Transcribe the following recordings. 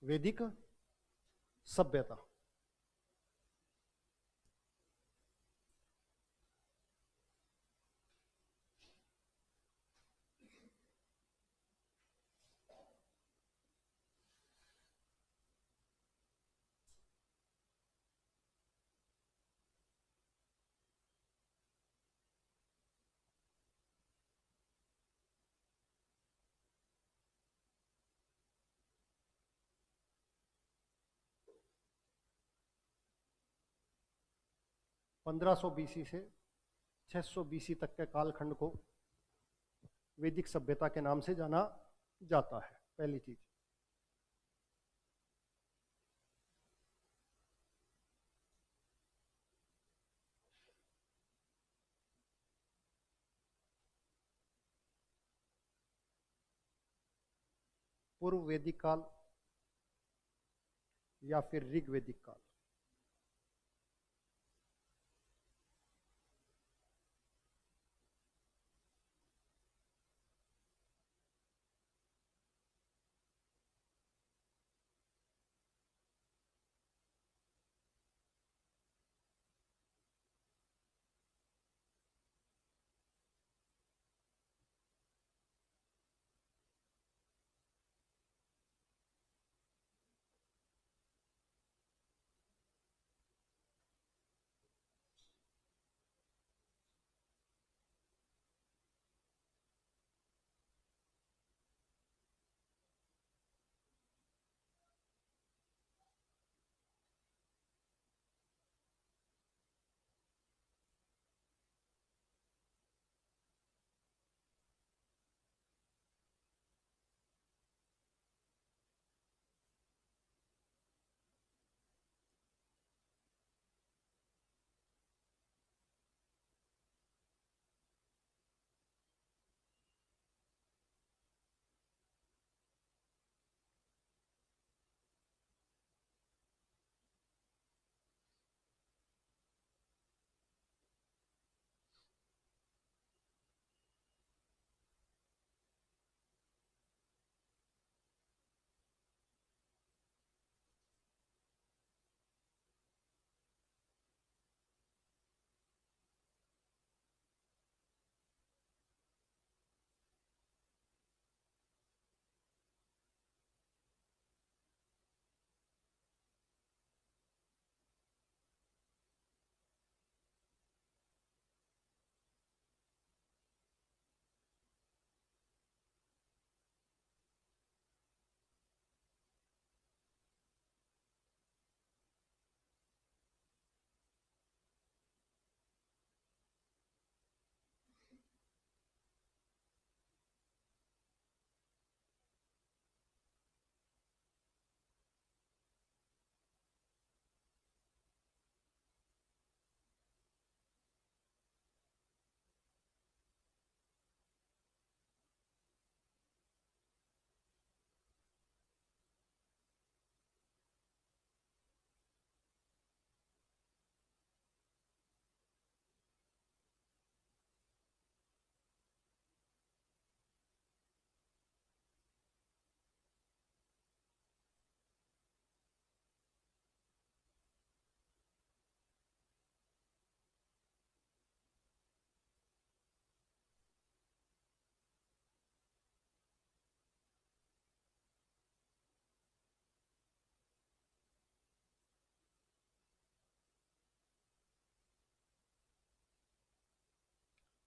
वैदिक सभ्यता। पंद्रह सौ बीसी से 600 बीसी तक के कालखंड को वैदिक सभ्यता के नाम से जाना जाता है। पहली चीज। पूर्व वैदिक काल या फिर ऋग वैदिक काल।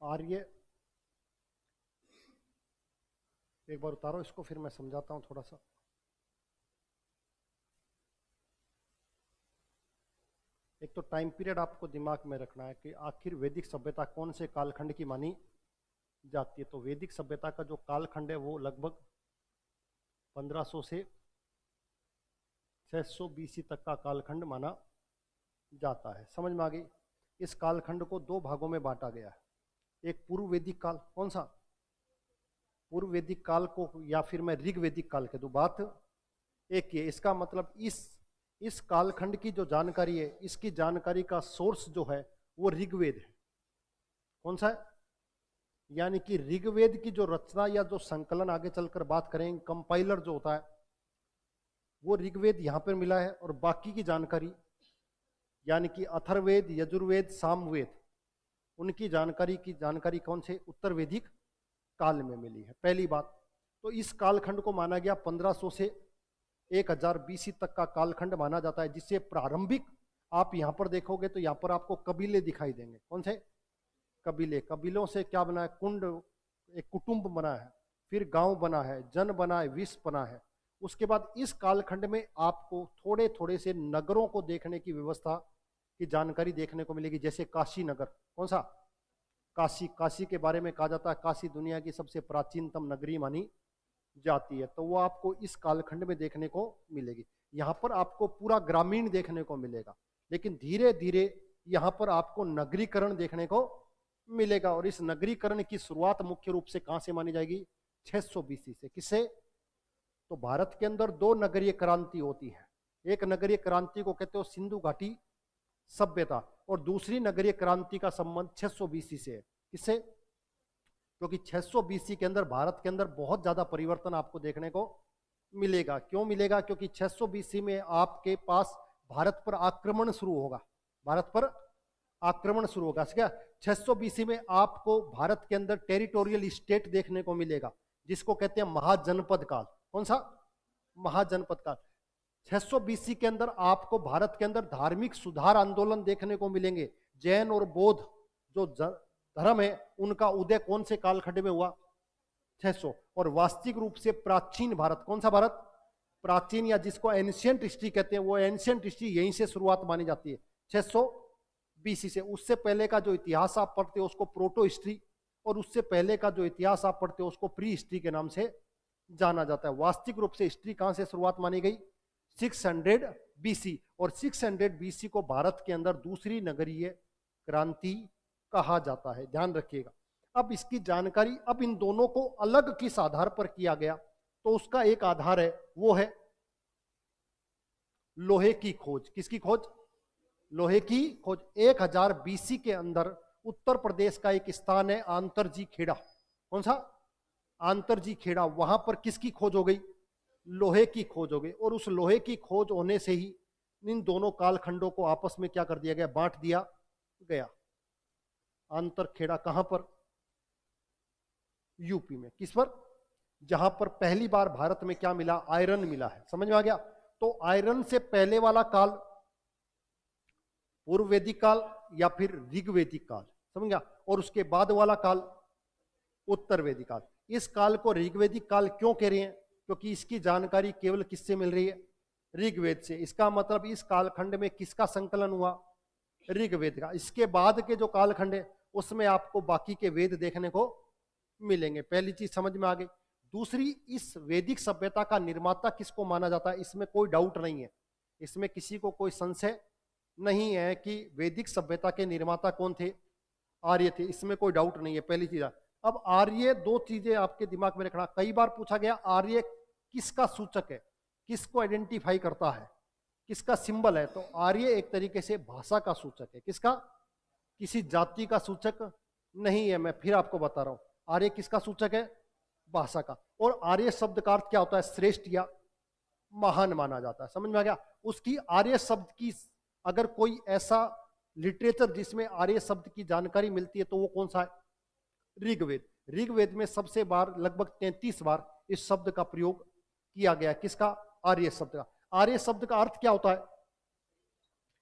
आर्य, एक बार उतारो इसको, फिर मैं समझाता हूं थोड़ा सा। एक तो टाइम पीरियड आपको दिमाग में रखना है कि आखिर वैदिक सभ्यता कौन से कालखंड की मानी जाती है। तो वैदिक सभ्यता का जो कालखंड है वो लगभग 1500 से 600 बीसी तक का कालखंड माना जाता है। समझ में आ गई। इस कालखंड को दो भागों में बांटा गया है। एक पूर्व वैदिक काल, कौन सा? पूर्व वैदिक काल को, या फिर मैं ऋग वैदिक काल के दूं, बात एक ही है। इसका मतलब इस कालखंड की जो जानकारी है, इसकी जानकारी का सोर्स जो है वो ऋग्वेद है। कौन सा है? यानी कि ऋग्वेद की जो रचना या जो संकलन, आगे चलकर बात करेंगे, कंपाइलर जो होता है, वो ऋग्वेद यहाँ पर मिला है, और बाकी की जानकारी यानी कि अथर्ववेद, यजुर्वेद, सामवेद, उनकी जानकारी कौन से उत्तर वैदिक काल में मिली है। पहली बात तो इस कालखंड को माना गया 1500 से 1000 बीसी तक का कालखंड माना जाता है, जिससे प्रारंभिक आप यहाँ पर देखोगे तो यहाँ पर आपको कबीले दिखाई देंगे। कौन से कबीले? कबीलों से क्या बना है? कुंड, एक कुटुंब बना है, फिर गांव बना है, जन बना है, विश्व बना है। उसके बाद इस कालखंड में आपको थोड़े थोड़े से नगरों को देखने की व्यवस्था की जानकारी देखने को मिलेगी, जैसे काशी नगर। कौन सा? काशी। काशी के बारे में कहा जाता है काशी दुनिया की सबसे प्राचीनतम नगरी मानी जाती है, तो वो आपको इस कालखंड में देखने को मिलेगी। यहाँ पर आपको पूरा ग्रामीण देखने को मिलेगा, लेकिन धीरे धीरे यहाँ पर आपको नगरीकरण देखने को मिलेगा, और इस नगरीकरण की शुरुआत मुख्य रूप से कहां से मानी जाएगी? 600 बीसी से। किससे? तो भारत के अंदर दो नगरीय क्रांति होती है। एक नगरीय क्रांति को कहते हो सिंधु घाटी सभ्यता, और दूसरी नगरीय क्रांति का संबंध 600 बीसी से है। किससे? क्योंकि 600 बीसी के अंदर भारत के अंदर बहुत ज्यादा परिवर्तन आपको देखने को मिलेगा। क्यों मिलेगा? क्योंकि 600 बीसी में आपके पास भारत पर आक्रमण शुरू होगा। भारत पर आक्रमण शुरू होगा। क्या 600 बीसी में आपको भारत के अंदर टेरिटोरियल स्टेट देखने को मिलेगा, जिसको कहते हैं महाजनपद काल। कौन सा? महाजनपद काल। 600 बीसी के अंदर आपको भारत के अंदर धार्मिक सुधार आंदोलन देखने को मिलेंगे। जैन और बौद्ध जो धर्म है, उनका उदय कौन से कालखंड में हुआ? 600। और वास्तविक रूप से प्राचीन भारत, कौन सा भारत? प्राचीन, या जिसको एंशिएंट हिस्ट्री कहते हैं, वो एंशिएंट हिस्ट्री यहीं से शुरुआत मानी जाती है, 600 बीसी से। उससे पहले का जो इतिहास आप पढ़ते हो उसको प्रोटो हिस्ट्री, और उससे पहले का जो इतिहास आप पढ़ते हो उसको प्री हिस्ट्री के नाम से जाना जाता है। वास्तविक रूप से हिस्ट्री कहां से शुरुआत मानी गई? 600 बीसी। और 600 बीसी को भारत के अंदर दूसरी नगरीय क्रांति कहा जाता है, ध्यान रखिएगा। अब इसकी जानकारी, अब इन दोनों को अलग किस आधार पर किया गया, तो उसका एक आधार है, वो है लोहे की खोज। किसकी खोज? लोहे की खोज। 1000 बीसी के अंदर उत्तर प्रदेश का एक स्थान है आंतरजी खेड़ा। कौन सा? आंतरजी खेड़ा। वहां पर किसकी खोज हो गई? लोहे की खोज हो गई। और उस लोहे की खोज होने से ही इन दोनों कालखंडों को आपस में क्या कर दिया गया? बांट दिया गया। आंतर खेड़ा कहां पर? यूपी में। किस पर? जहां पर पहली बार भारत में क्या मिला? आयरन मिला है। समझ में आ गया? तो आयरन से पहले वाला काल पूर्व वैदिक काल या फिर ऋग्वैदिक काल, समझ गया? और उसके बाद वाला काल उत्तर वैदिक काल। इस काल को ऋग्वैदिक काल क्यों कह रहे हैं? क्योंकि इसकी जानकारी केवल किससे मिल रही है? ऋग्वेद से। इसका मतलब इस कालखंड में किसका संकलन हुआ? ऋग्वेद का। इसके बाद के जो कालखंड है उसमें आपको बाकी के वेद देखने को मिलेंगे। पहली चीज समझ में आ गई। दूसरी, इस वैदिक सभ्यता का निर्माता किसको माना जाता है? इसमें कोई डाउट नहीं है, इसमें किसी को कोई संशय नहीं है कि वैदिक सभ्यता के निर्माता कौन थे? आर्य थे। इसमें कोई डाउट नहीं है, पहली चीज। अब आर्य, दो चीजें आपके दिमाग में रखना। कई बार पूछा गया आर्य किसका सूचक है, किसको आइडेंटिफाई करता है, किसका सिंबल है? तो आर्य एक तरीके से भाषा का सूचक है। किसका? किसी जाति का सूचक नहीं है। मैं फिर आपको बता रहा हूं, आर्य किसका सूचक है? भाषा का। और आर्य शब्द का अर्थ क्या होता है? श्रेष्ठ या महान माना जाता है। समझ में आ गया? उसकी आर्य शब्द की अगर कोई ऐसा लिटरेचर जिसमें आर्य शब्द की जानकारी मिलती है तो वो कौन सा है? ऋग्वेद। ऋग्वेद में सबसे बार, लगभग 33 बार इस शब्द का प्रयोग किया गया। किसका? आर्य शब्द का। आर्य शब्द का अर्थ क्या होता है?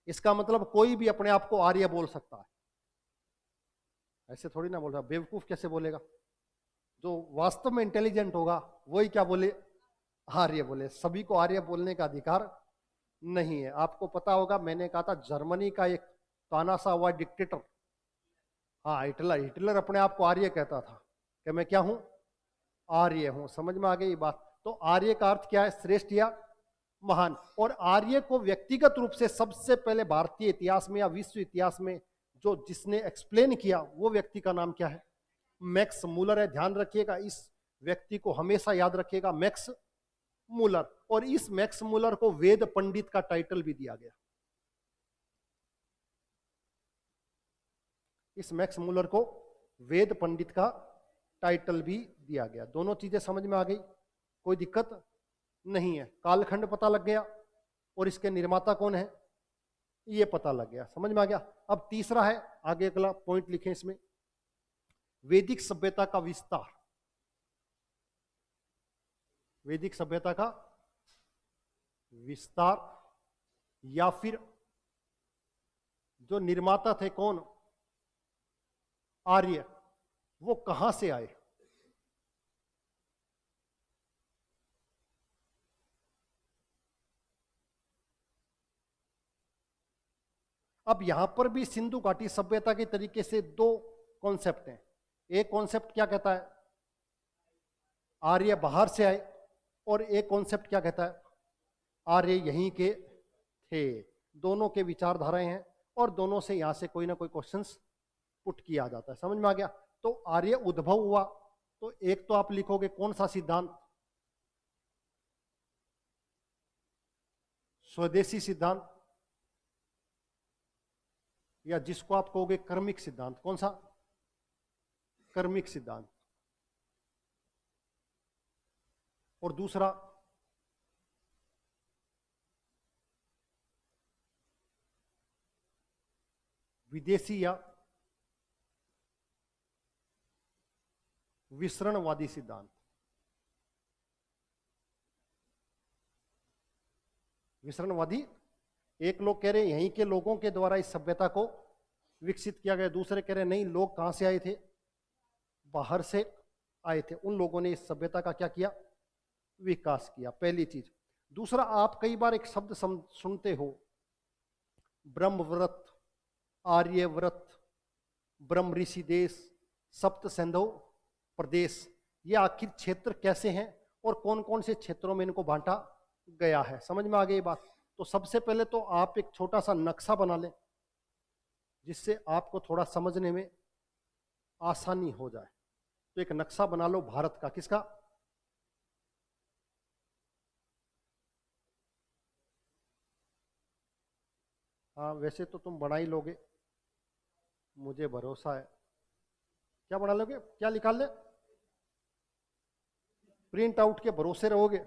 इसका मतलब कोई भी अपने आप को आर्य बोल सकता है। ऐसे थोड़ी ना बोल रहा, बेवकूफ कैसे बोलेगा? जो वास्तव में इंटेलिजेंट होगा वही क्या बोले? आर्य बोले। सभी को आर्य बोलने का अधिकार नहीं है। आपको पता होगा, मैंने कहा था जर्मनी का एक तानाशाह हुआ डिक्टेटर, हाँ हिटलर, हिटलर अपने आप को आर्य कहता था कि मैं क्या हूं? आर्य हूं। समझ में आ गई बात? तो आर्य का अर्थ क्या है? श्रेष्ठ या महान। और आर्य को व्यक्तिगत रूप से सबसे पहले भारतीय इतिहास में या विश्व इतिहास में जो जिसने एक्सप्लेन किया वो व्यक्ति का नाम क्या है? मैक्स मूलर है। ध्यान रखिएगा, इस व्यक्ति को हमेशा याद रखिएगा, मैक्स मूलर। और इस मैक्स मूलर को वेद पंडित का टाइटल भी दिया गया। इस मैक्स मूलर को वेद पंडित का टाइटल भी दिया गया। दोनों चीजें समझ में आ गई? कोई दिक्कत नहीं है। कालखंड पता लग गया और इसके निर्माता कौन है ये पता लग गया। समझ में आ गया। अब तीसरा है, आगे अगला पॉइंट लिखें इसमें, वैदिक सभ्यता का विस्तार। वैदिक सभ्यता का विस्तार या फिर जो निर्माता थे कौन, आर्य, वो कहां से आए। अब यहां पर भी सिंधु घाटी सभ्यता के तरीके से दो कॉन्सेप्ट हैं। एक कॉन्सेप्ट क्या कहता है आर्य बाहर से आए, और एक कॉन्सेप्ट क्या कहता है आर्य यहीं के थे। दोनों के विचारधाराएं हैं और दोनों से यहां से कोई ना कोई क्वेश्चंस पुट किया जाता है। समझ में आ गया। तो आर्य उद्भव हुआ, तो एक तो आप लिखोगे कौन सा सिद्धांत, स्वदेशी सिद्धांत, या जिसको आप कहोगे कर्मिक सिद्धांत। कौन सा, कर्मिक सिद्धांत। और दूसरा विदेशी या विसरणवादी सिद्धांत। विसरणवादी, एक लोग कह रहे हैं यहीं के लोगों के द्वारा इस सभ्यता को विकसित किया गया, दूसरे कह रहे हैं नहीं, लोग कहां से आए थे, बाहर से आए थे, उन लोगों ने इस सभ्यता का क्या किया, विकास किया। पहली चीज। दूसरा, आप कई बार एक शब्द सुनते हो, ब्रह्मव्रत, आर्यव्रत, ब्रह्म ऋषि देश, सप्त सिंधु प्रदेश। ये आखिर क्षेत्र कैसे हैं और कौन कौन से क्षेत्रों में इनको बांटा गया है। समझ में आ गई बात। तो सबसे पहले तो आप एक छोटा सा नक्शा बना लें जिससे आपको थोड़ा समझने में आसानी हो जाए। तो एक नक्शा बना लो भारत का। किसका, हाँ वैसे तो तुम बना ही लोगे, मुझे भरोसा है। क्या बना लोगे, क्या निकाल ले, प्रिंट आउट के भरोसे रहोगे,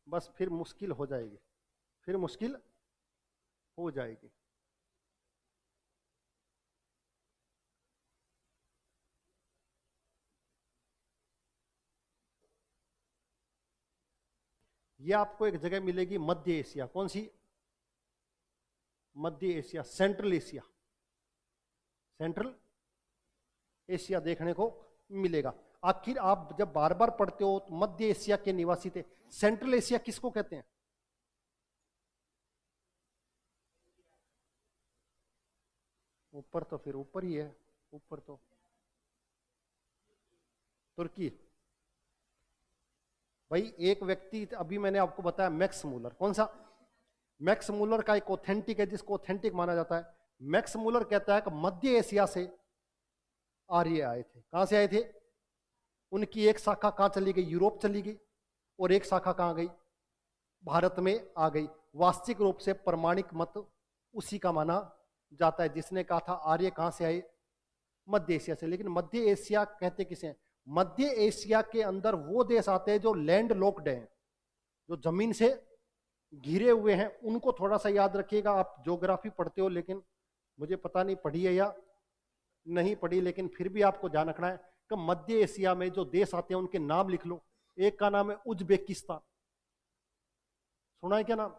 बस फिर मुश्किल हो जाएगी, फिर मुश्किल हो जाएगी। ये आपको एक जगह मिलेगी, मध्य एशिया। कौन सी, मध्य एशिया, सेंट्रल एशिया, सेंट्रल एशिया देखने को मिलेगा। आखिर आप जब बार बार पढ़ते हो तो मध्य एशिया के निवासी थे, सेंट्रल एशिया किसको कहते हैं, ऊपर तो फिर ऊपर ही है, ऊपर तो तुर्की। भाई एक व्यक्ति, अभी मैंने आपको बताया मैक्स मूलर। कौन सा, मैक्स मूलर का एक ऑथेंटिक है जिसको ऑथेंटिक माना जाता है। मैक्स मूलर कहता है कि मध्य एशिया से आर्य आए थे। कहां से आए थे, उनकी एक शाखा कहां चली गई, यूरोप चली गई, और एक शाखा कहां गई, भारत में आ गई। वास्तविक रूप से प्रमाणिक मत उसी का माना जाता है जिसने कहा था आर्य कहां से आए, मध्य एशिया से। लेकिन मध्य एशिया कहते किसे हैं, मध्य एशिया के अंदर वो देश आते हैं जो लैंड लॉक्ड हैं, जो जमीन से घिरे हुए हैं। उनको थोड़ा सा याद रखिएगा। आप ज्योग्राफी पढ़ते हो, लेकिन मुझे पता नहीं पढ़ी है या नहीं पढ़ी, लेकिन फिर भी आपको ध्यान रखना है कि मध्य एशिया में जो देश आते हैं उनके नाम लिख लो। एक का नाम है उज्बेकिस्तान, सुना है क्या नाम,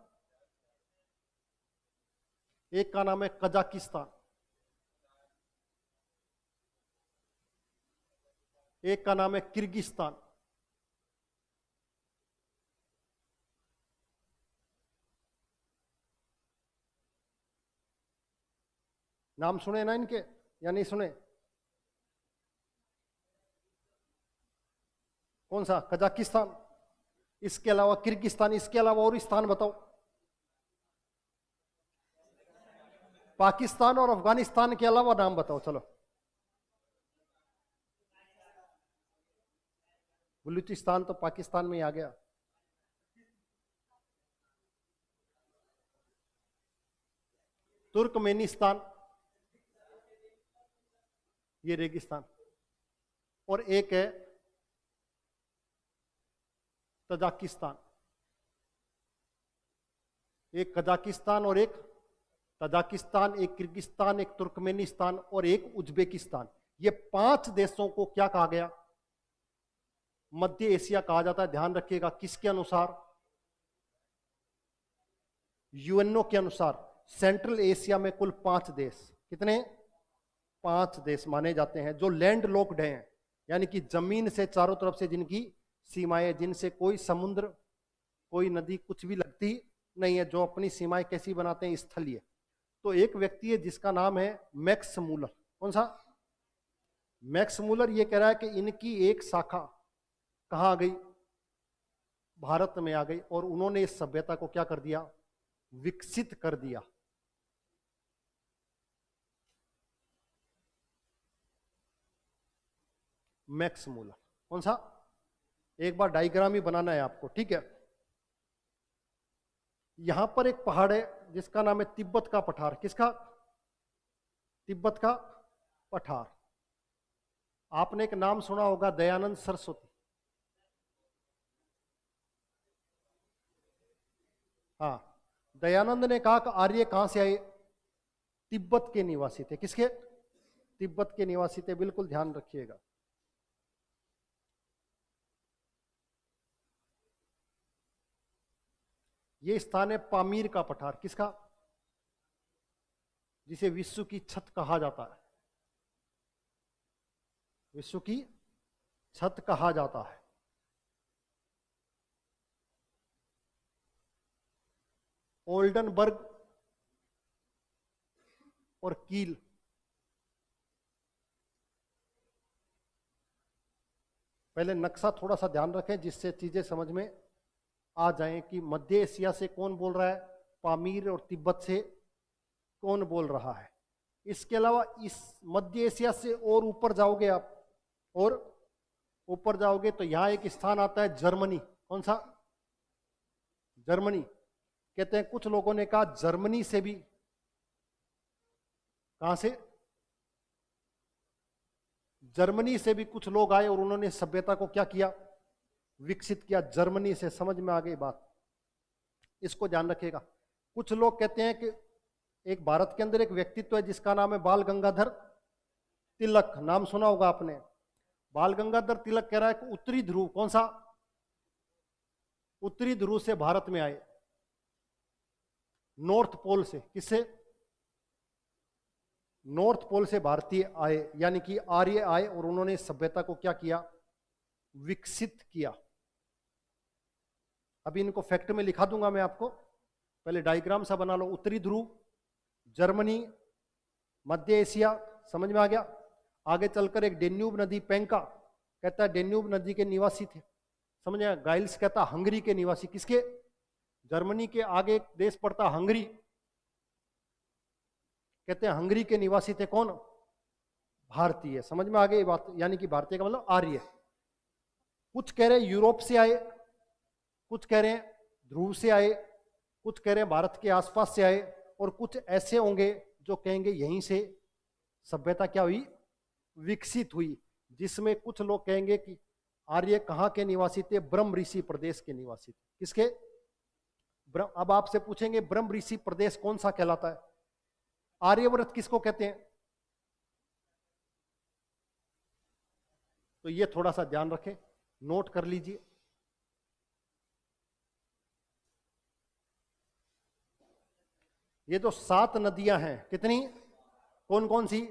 एक का नाम है कजाकिस्तान, एक का नाम है किर्गिस्तान, नाम सुने ना इनके या नहीं सुने, कौन सा, कजाकिस्तान, इसके अलावा किर्गिस्तान, इसके अलावा और स्थान बताओ। पाकिस्तान और अफगानिस्तान के अलावा नाम बताओ चलो। बलूचिस्तान तो पाकिस्तान में ही आ गया। तुर्कमेनिस्तान, ये रेगिस्तान, और एक है तजाकिस्तान। एक कजाकिस्तान और एक तजाकिस्तान, एक किर्गिस्तान, एक तुर्कमेनिस्तान और एक उज्बेकिस्तान। ये 5 देशों को क्या कहा गया? मध्य एशिया कहा जाता है। ध्यान रखिएगा, किसके अनुसार? यूएनओ के अनुसार। सेंट्रल एशिया में कुल 5 देश, कितने? 5 देश माने जाते हैं जो लैंड लॉक्ड हैं, यानी कि जमीन से चारों तरफ से जिनकी सीमाएं, जिनसे कोई समुद्र, कोई नदी, कुछ भी लगती नहीं है, जो अपनी सीमाएं कैसी बनाते हैं? स्थलीय। तो एक व्यक्ति है जिसका नाम है मैक्स मूलर। कौन सा? मैक्स मूलर ये कह रहा है कि इनकी एक शाखा कहां आ गई? भारत में आ गई, और उन्होंने इस सभ्यता को क्या कर दिया? विकसित कर दिया। Max Muller. कौन सा? एक बार डायग्राम ही बनाना है आपको, ठीक है। यहां पर एक पहाड़ है जिसका नाम है तिब्बत का पठार। किसका? तिब्बत का पठार। आपने एक नाम सुना होगा, दयानंद सरस्वती। हाँ, दयानंद ने कहा कि आर्य कहां से आए? तिब्बत के निवासी थे। किसके? तिब्बत के निवासी थे। बिल्कुल ध्यान रखिएगा। ये स्थान है पामीर का पठार। किसका? जिसे विश्व की छत कहा जाता है। विश्व की छत कहा जाता है। ओल्डनबर्ग और कील। पहले नक्शा थोड़ा सा ध्यान रखें जिससे चीजें समझ में आ जाएं कि मध्य एशिया से कौन बोल रहा है, पामीर और तिब्बत से कौन बोल रहा है। इसके अलावा इस मध्य एशिया से और ऊपर जाओगे आप, और ऊपर जाओगे तो यहां एक स्थान आता है जर्मनी। कौन सा? जर्मनी। कहते हैं, कुछ लोगों ने कहा जर्मनी से भी, कहां से? जर्मनी से भी कुछ लोग आए और उन्होंने सभ्यता को क्या किया? विकसित किया। जर्मनी से। समझ में आ गई बात? इसको ध्यान रखिएगा। कुछ लोग कहते हैं कि एक भारत के अंदर एक व्यक्तित्व है जिसका नाम है बाल गंगाधर तिलक। नाम सुना होगा आपने। बाल गंगाधर तिलक कह रहा है कि उत्तरी ध्रुव, कौन सा? उत्तरी ध्रुव से भारत में आए। नॉर्थ पोल से। किससे? नॉर्थ पोल से भारतीय आए, यानी कि आर्य आए, और उन्होंने सभ्यता को क्या किया? विकसित किया। अभी इनको फैक्ट में लिखा दूंगा मैं आपको, पहले डायग्राम सा बना लो। उत्तरी ध्रुव, जर्मनी, मध्य एशिया। समझ में आ गया? आगे चलकर एक डेन्यूब नदी, पेंका कहता है डेन्यूब नदी के निवासी थे। समझ आया? गाइल्स कहता हंगरी के निवासी। किसके? जर्मनी के आगे एक देश पड़ता हंगरी, कहते हैं हंगरी के निवासी थे कौन? भारतीय। समझ में आ गई बात? यानी कि भारतीय का मतलब आर्य। कुछ कह रहे हैं यूरोप से आए, कुछ कह रहे हैं ध्रुव से आए, कुछ कह रहे हैं भारत के आसपास से आए, और कुछ ऐसे होंगे जो कहेंगे यहीं से सभ्यता क्या हुई? विकसित हुई। जिसमें कुछ लोग कहेंगे कि आर्य कहां के निवासी थे? ब्रह्म ऋषि प्रदेश के निवासी थे। किसके? अब आपसे पूछेंगे ब्रह्म ऋषि प्रदेश कौन सा कहलाता है? आर्यव्रत किसको कहते हैं? तो ये थोड़ा सा ध्यान रखें, नोट कर लीजिए। ये जो 7 नदियां हैं, कितनी? कौन कौन सी?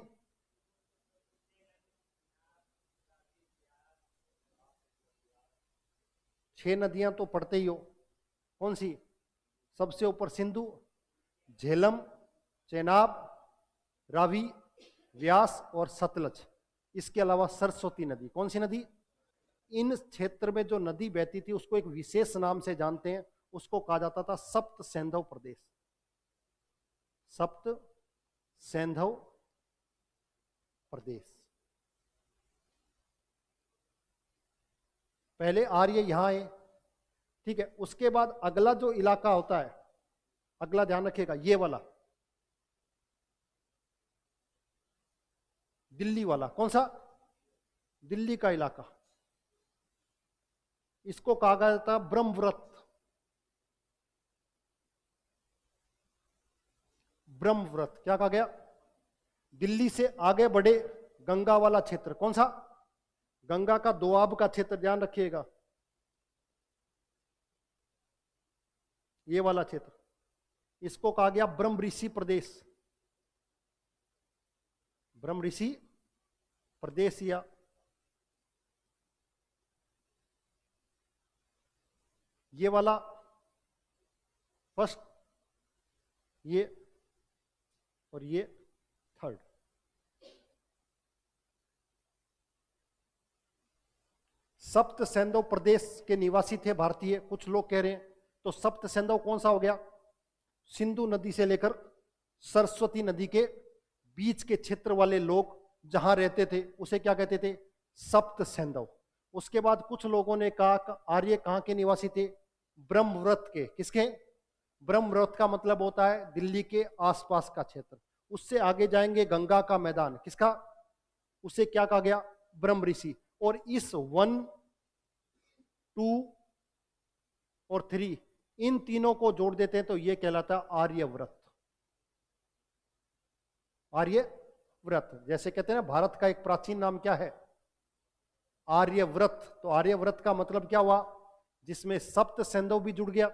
छह नदियां तो पढ़ते ही हो। कौन सी? सबसे ऊपर सिंधु, झेलम, चेनाब, रावी, व्यास और सतलज। इसके अलावा सरस्वती नदी। कौन सी नदी? इन क्षेत्र में जो नदी बहती थी उसको एक विशेष नाम से जानते हैं, उसको कहा जाता था सप्त सैंधव प्रदेश। सप्त सैंधव प्रदेश। पहले आर्य यहां आए, ठीक है। उसके बाद अगला जो इलाका होता है, अगला ध्यान रखिएगा, ये वाला दिल्ली वाला। कौन सा? दिल्ली का इलाका। इसको कहा जाता है ब्रह्मव्रत। ब्रह्मव्रत। क्या कहा गया? दिल्ली से आगे बढ़े गंगा वाला क्षेत्र, कौन सा? गंगा का दोआब का क्षेत्र, ध्यान रखिएगा, ये वाला क्षेत्र, इसको कहा गया ब्रह्म ऋषि प्रदेश। ब्रह्म ऋषि प्रदेश या ये वाला फर्स्ट, ये और ये थर्ड। सप्त सैंधव प्रदेश के निवासी थे भारतीय, कुछ लोग कह रहे हैं। तो सप्त सैंधव कौन सा हो गया? सिंधु नदी से लेकर सरस्वती नदी के बीच के क्षेत्र वाले लोग जहां रहते थे उसे क्या कहते थे? सप्त सैंधव। उसके बाद कुछ लोगों ने कहा आर्य कहां के निवासी थे? ब्रह्मव्रत के। किसके? ब्रह्मव्रत का मतलब होता है दिल्ली के आसपास का क्षेत्र। उससे आगे जाएंगे गंगा का मैदान, किसका? उसे क्या कहा गया? ब्रह्म ऋषि। और इस 1, 2 और 3 इन तीनों को जोड़ देते हैं तो यह कहलाता है आर्यव्रत। आर्यव्रत, जैसे कहते हैं ना भारत का एक प्राचीन नाम क्या है? आर्यव्रत। तो आर्यव्रत का मतलब क्या हुआ? जिसमें सप्त सैंधव भी जुड़ गया,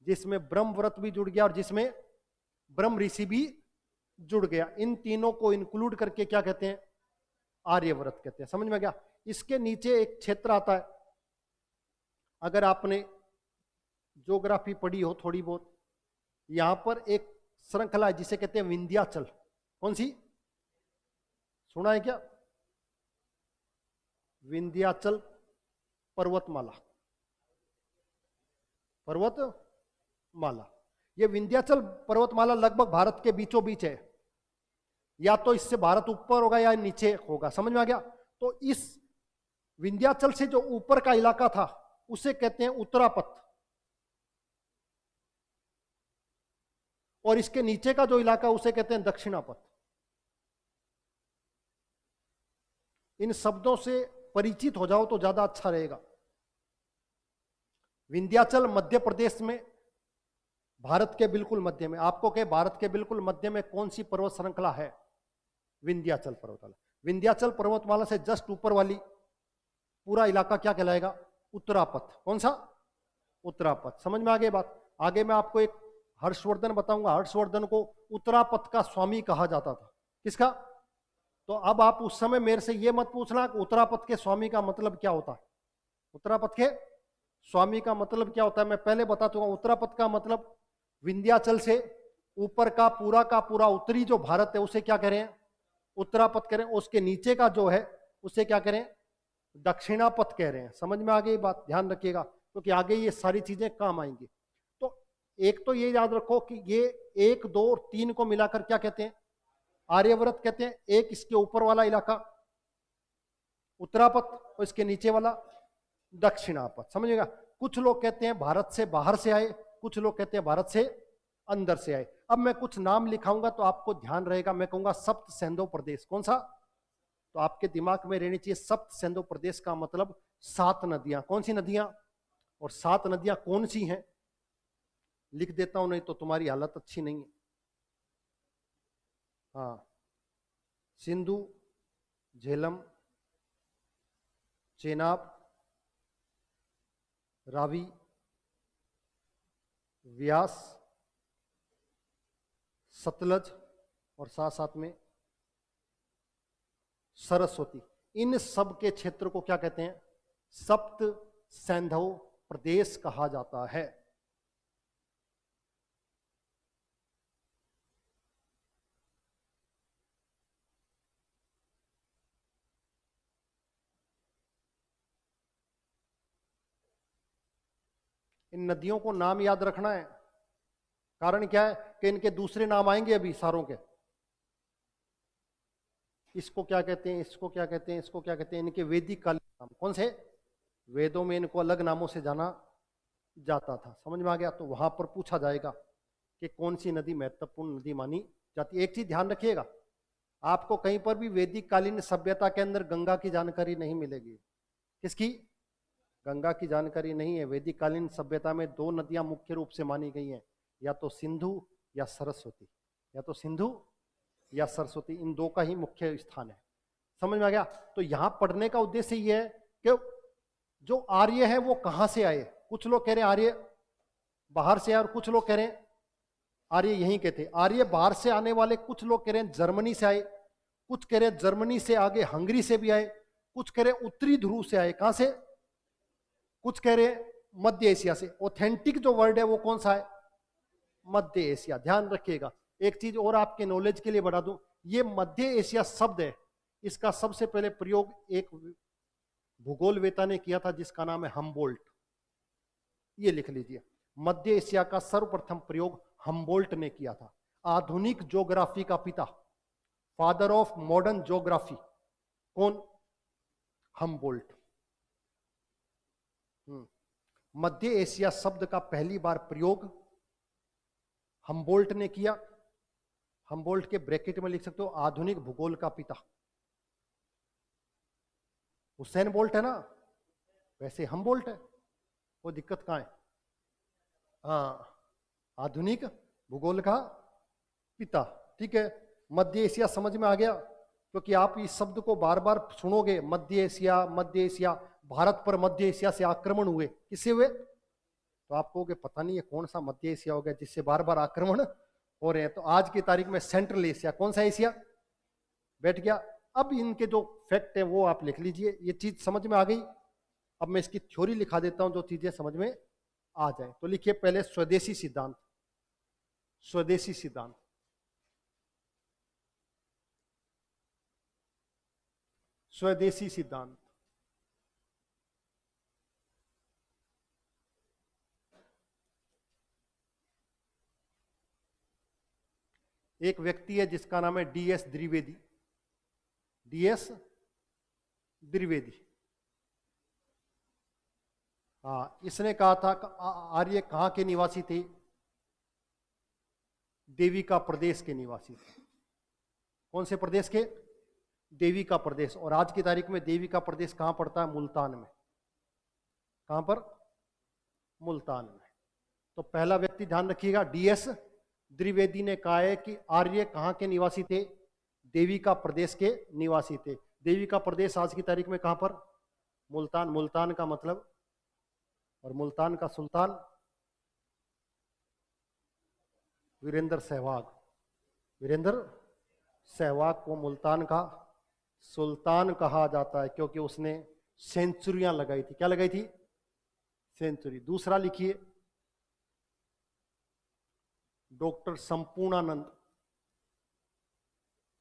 जिसमें ब्रह्मव्रत भी जुड़ गया और जिसमें ब्रह्म ऋषि भी जुड़ गया। इन तीनों को इंक्लूड करके क्या कहते हैं? आर्यव्रत कहते हैं। समझ में गया? इसके नीचे एक क्षेत्र आता है, अगर आपने ज्योग्राफी पढ़ी हो थोड़ी बहुत, यहां पर एक श्रृंखला है जिसे कहते हैं विंध्याचल। कौन सी? सुना है क्या? विंध्याचल पर्वतमाला। पर्वतमाला, ये विंध्याचल पर्वतमाला लगभग भारत के बीचों बीच है, या तो इससे भारत ऊपर होगा या नीचे होगा। समझ में आ गया? तो इस विंध्याचल से जो ऊपर का इलाका था उसे कहते हैं उत्तरापथ, और इसके नीचे का जो इलाका उसे कहते हैं दक्षिणापथ। इन शब्दों से परिचित हो जाओ तो ज्यादा अच्छा रहेगा। विंध्याचल मध्य प्रदेश में, भारत के बिल्कुल मध्य में। आपको कहे भारत के बिल्कुल मध्य में कौन सी पर्वत श्रृंखला है? विंध्याचल पर्वतमाला। विंध्याचल पर्वतमाला से जस्ट ऊपर वाली पूरा इलाका क्या कहलाएगा? उत्तरापथ। कौन सा? उत्तरापथ। समझ में आ गई बात? आगे मैं आपको एक हर्षवर्धन बताऊंगा। हर्षवर्धन को उत्तरापथ का स्वामी कहा जाता था। किसका? तो अब आप उस समय मेरे से यह मत पूछना कि उत्तरापथ के स्वामी का मतलब क्या होता है। उत्तरापथ के स्वामी का मतलब क्या होता है मैं पहले बता दूंगा। उत्तरापथ का मतलब विंध्याचल से ऊपर का पूरा उत्तरी जो भारत है उसे क्या कह रहे हैं? उत्तरापथ कह रहे हैं। उसके नीचे का जो है उसे क्या कह रहे हैं? दक्षिणापथ कह रहे हैं। समझ में आ गई बात? ध्यान रखिएगा क्योंकि आगे ये सारी चीजें काम आएंगी। तो एक तो ये याद रखो कि ये 1, 2 और 3 को मिलाकर क्या कहते हैं? आर्यव्रत कहते हैं। एक इसके ऊपर वाला इलाका उत्तरापथ और इसके नीचे वाला दक्षिणापथ। समझिएगा? कुछ लोग कहते हैं भारत से बाहर से आए, कुछ लोग कहते हैं भारत से अंदर से आए। अब मैं कुछ नाम लिखाऊंगा तो आपको ध्यान रहेगा। मैं कहूंगा सप्त सैंधव प्रदेश। कौन सा? तो आपके दिमाग में रहनी चाहिए सप्त सैंधव प्रदेश का मतलब 7 नदियां। कौन सी नदियां? और 7 नदियां कौन सी हैं? लिख देता हूं, नहीं तो तुम्हारी हालत अच्छी नहीं है। हाँ, सिंधु, झेलम, चेनाब, रावी, व्यास, सतलज और साथ साथ में सरस्वती। इन सब के क्षेत्र को क्या कहते हैं? सप्त सैंधव प्रदेश कहा जाता है। इन नदियों को नाम याद रखना है। कारण क्या है कि इनके दूसरे नाम आएंगे अभी सारों के। इसको क्या कहते हैं, इसको क्या कहते हैं, इसको क्या कहते हैं, इनके वैदिक कालीन नाम कौन से? वेदों में इनको अलग नामों से जाना जाता था। समझ में आ गया? तो वहां पर पूछा जाएगा कि कौन सी नदी महत्वपूर्ण नदी मानी जाती है। एक चीज ध्यान रखिएगा, आपको कहीं पर भी वैदिक कालीन सभ्यता के अंदर गंगा की जानकारी नहीं मिलेगी। किसकी? गंगा की जानकारी नहीं है। वैदिक कालीन सभ्यता में 2 नदियां मुख्य रूप से मानी गई हैं, या तो सिंधु या सरस्वती। या तो सिंधु या सरस्वती, इन दो का ही मुख्य स्थान है। समझ में आ गया? तो यहां पढ़ने का उद्देश्य ये है कि जो आर्य है वो कहां से आए। कुछ लोग कह रहे हैं आर्य बाहर से आए और कुछ लोग कह रहे हैं आर्य यहीं के थे। आर्य बाहर से आने वाले कुछ लोग कह रहे हैं जर्मनी से आए, कुछ कह रहे हैं जर्मनी से आगे हंगरी से भी आए, कुछ कह रहे हैं उत्तरी ध्रुव से आए। कहां से? कुछ कह रहे हैं मध्य एशिया से। ऑथेंटिक जो वर्ड है वो कौन सा है? मध्य एशिया। ध्यान रखिएगा। एक चीज और आपके नॉलेज के लिए बढ़ा दूं, ये मध्य एशिया शब्द है, इसका सबसे पहले प्रयोग एक भूगोलवेता ने किया था जिसका नाम है हम्बोल्ट। ये लिख लीजिए, मध्य एशिया का सर्वप्रथम प्रयोग हम्बोल्ट ने किया था। आधुनिक ज्योग्राफी का पिता, फादर ऑफ मॉडर्न ज्योग्राफी, कौन? हम्बोल्ट। मध्य एशिया शब्द का पहली बार प्रयोग हम्बोल्ट ने किया। हम्बोल्ट के ब्रैकेट में लिख सकते हो आधुनिक भूगोल का पिता। हुसैन बोल्ट है ना, वैसे हम्बोल्ट है, वो दिक्कत कहां है? हाँ, आधुनिक भूगोल का पिता। ठीक है, मध्य एशिया समझ में आ गया? क्योंकि आप इस शब्द को बार बार सुनोगे, मध्य एशिया मध्य एशिया। भारत पर मध्य एशिया से आक्रमण हुए, किससे हुए? तो आप कहोगे पता नहीं है कौन सा मध्य एशिया हो गया जिससे बार बार आक्रमण हो रहे हैं। तो आज की तारीख में सेंट्रल एशिया। कौन सा एशिया? बैठ गया। अब इनके जो फैक्ट है वो आप लिख लीजिए। ये चीज समझ में आ गई? अब मैं इसकी थ्योरी लिखा देता हूं जो चीजें समझ में आ जाए। तो लिखिए पहले स्वदेशी सिद्धांत। स्वदेशी सिद्धांत, स्वदेशी सिद्धांत। एक व्यक्ति है जिसका नाम है डीएस द्विवेदी। डीएस द्विवेदी, हाँ, इसने कहा था आर्य कहां के निवासी थे? देविका प्रदेश के निवासी थे। कौन से प्रदेश के? देविका प्रदेश। और आज की तारीख में देविका प्रदेश कहां पड़ता है? मुल्तान में। कहां पर? मुल्तान में। तो पहला व्यक्ति ध्यान रखिएगा, डीएस द्विवेदी ने कहा है कि आर्य कहां के निवासी थे? देविका प्रदेश के निवासी थे। देविका प्रदेश आज की तारीख में कहां पर? मुल्तान। मुल्तान का मतलब, और मुल्तान का सुल्तान वीरेंद्र सहवाग। वीरेंद्र सहवाग को मुल्तान का सुल्तान कहा जाता है क्योंकि उसने सेंचुरियां लगाई थी। क्या लगाई थी? सेंचुरी। दूसरा लिखिए, डॉक्टर संपूर्णानंद।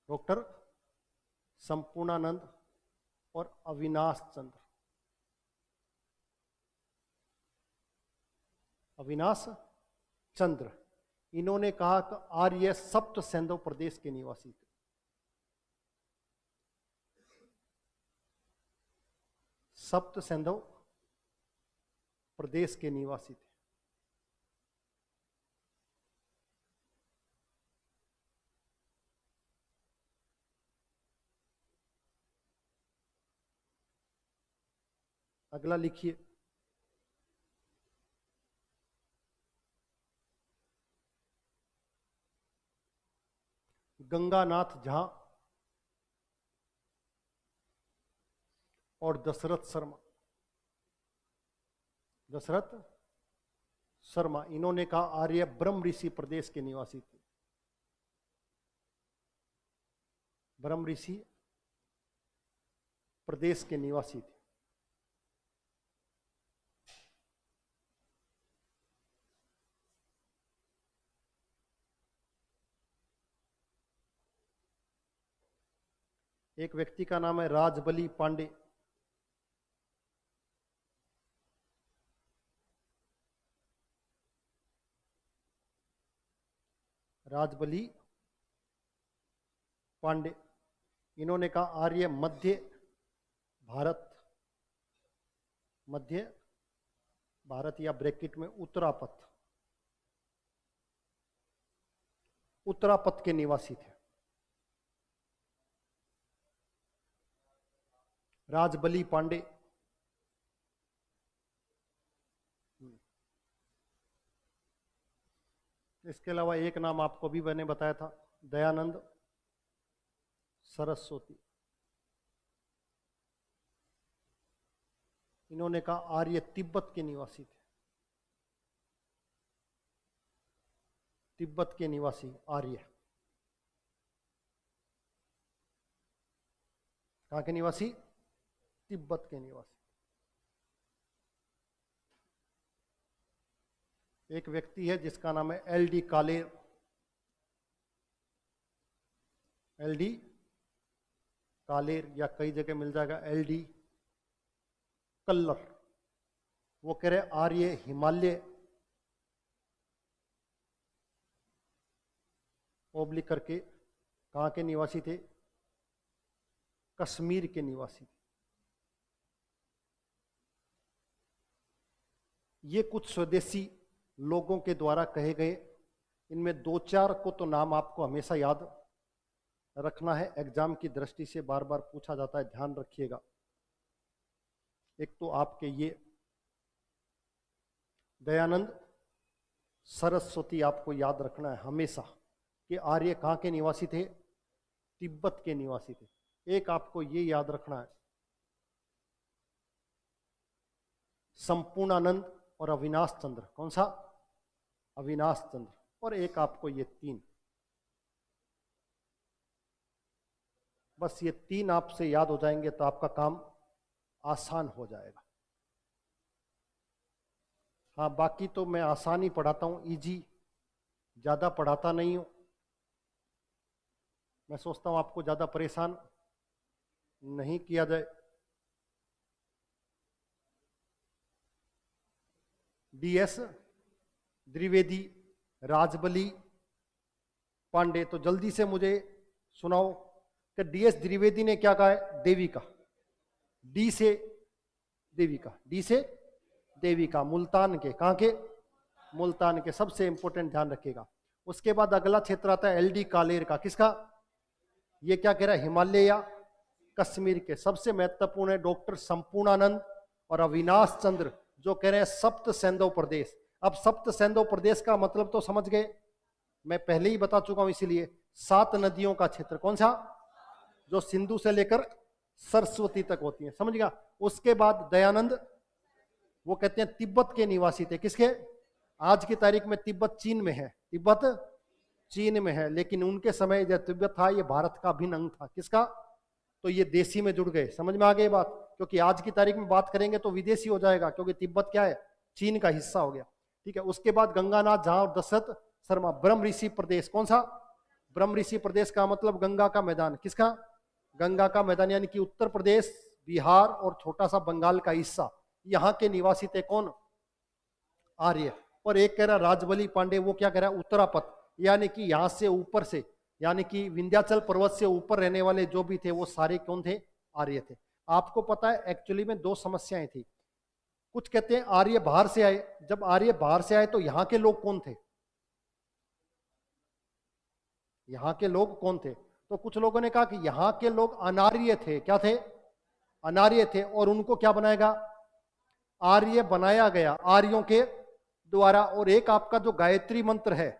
डॉक्टर संपूर्णानंद और अविनाश चंद्र। अविनाश चंद्र, इन्होंने कहा कि आर्य सप्त सैंधव प्रदेश के निवासी थे। सप्त सैंधव प्रदेश के निवासी थे। अगला लिखिए, गंगानाथ झा और दशरथ शर्मा। दशरथ शर्मा, इन्होंने कहा आर्य ब्रह्म ऋषि प्रदेश के निवासी थे। ब्रह्म ऋषि प्रदेश के निवासी थे। एक व्यक्ति का नाम है राजबली पांडे। राजबली पांडे, इन्होंने कहा आर्य मध्य भारत, मध्य भारत या ब्रैकेट में उत्तरापथ, उत्तरापथ के निवासी थे। राजबली पांडे। इसके अलावा एक नाम आपको भी मैंने बताया था, दयानंद सरस्वती। इन्होंने कहा आर्य तिब्बत के निवासी थे, तिब्बत के निवासी आर्य। कहां के निवासी? तिब्बत के निवासी। एक व्यक्ति है जिसका नाम है एल.डी. कालेर। एल.डी. कालेर, या कई जगह मिल जाएगा एल.डी. कल्लर। वो कह रहे आर्य हिमालय ओब्लिक करके कहां के निवासी थे? कश्मीर के निवासी थे। ये कुछ स्वदेशी लोगों के द्वारा कहे गए, इनमें दो चार को तो नाम आपको हमेशा याद रखना है, एग्जाम की दृष्टि से बार बार पूछा जाता है, ध्यान रखिएगा। एक तो आपके ये दयानंद सरस्वती आपको याद रखना है हमेशा कि आर्य कहाँ के निवासी थे? तिब्बत के निवासी थे। एक आपको ये याद रखना है, संपूर्णानंद और अविनाश चंद्र। कौन सा? अविनाश चंद्र। और एक आपको ये तीन, बस ये तीन आपसे याद हो जाएंगे तो आपका काम आसान हो जाएगा। हाँ, बाकी तो मैं आसान ही पढ़ाता हूँ, इजी ज़्यादा पढ़ाता नहीं हूँ। मैं सोचता हूँ आपको ज़्यादा परेशान नहीं किया जाए। डी.एस. द्विवेदी, राजबली, पांडे। तो जल्दी से मुझे सुनाओ कि डी.एस. द्विवेदी ने क्या कहा है? देविका। डी से देविका, डी से देविका, मुल्तान के। कहाँ के? मुल्तान के। सबसे इंपॉर्टेंट ध्यान रखिएगा। उसके बाद अगला क्षेत्र आता है एल.डी. कालेर का। किसका? ये क्या कह रहा है? हिमालय या कश्मीर के। सबसे महत्वपूर्ण है डॉक्टर संपूर्णानंद और अविनाश चंद्र, जो कह रहे हैं सप्त सैंधव प्रदेश। अब सप्त सैंधव प्रदेश का मतलब तो समझ गए, मैं पहले ही बता चुका हूं, इसीलिए 7 नदियों का क्षेत्र। कौन सा? जो सिंधु से लेकर सरस्वती तक होती है, समझ गया। उसके बाद दयानंद, वो कहते हैं तिब्बत के निवासी थे। किसके? आज की तारीख में तिब्बत चीन में है, तिब्बत चीन में है, लेकिन उनके समय जब तिब्बत था ये भारत का अभिन्न अंग था। किसका? तो ये देशी में जुड़ गए। समझ में आ गई बात? क्योंकि आज की तारीख में बात करेंगे तो विदेशी हो जाएगा, क्योंकि तिब्बत क्या है? चीन का हिस्सा हो गया। ठीक है। उसके बाद गंगानाथ झा और दशरथ शर्मा, ब्रह्म ऋषि प्रदेश। कौन सा? ब्रह्म ऋषि प्रदेश का मतलब गंगा का मैदान। किसका? गंगा का मैदान, यानी कि उत्तर प्रदेश, बिहार और छोटा सा बंगाल का हिस्सा, यहाँ के निवासी थे। कौन? आर्य। और एक कह रहा राजबली पांडे, वो क्या कह रहा है? उत्तरापथ, यानी कि यहाँ से ऊपर से, यानी कि विंध्याचल पर्वत से ऊपर रहने वाले जो भी थे वो सारे कौन थे? आर्य थे। आपको पता है एक्चुअली में 2 समस्याएं थी। कुछ कहते हैं आर्य बाहर से आए। जब आर्य बाहर से आए तो यहाँ के लोग कौन थे? यहाँ के लोग कौन थे? तो कुछ लोगों ने कहा कि यहाँ के लोग अनार्य थे। क्या थे? अनार्य थे। और उनको क्या बनाएगा? आर्य बनाया गया आर्यों के द्वारा। और एक आपका जो गायत्री मंत्र है,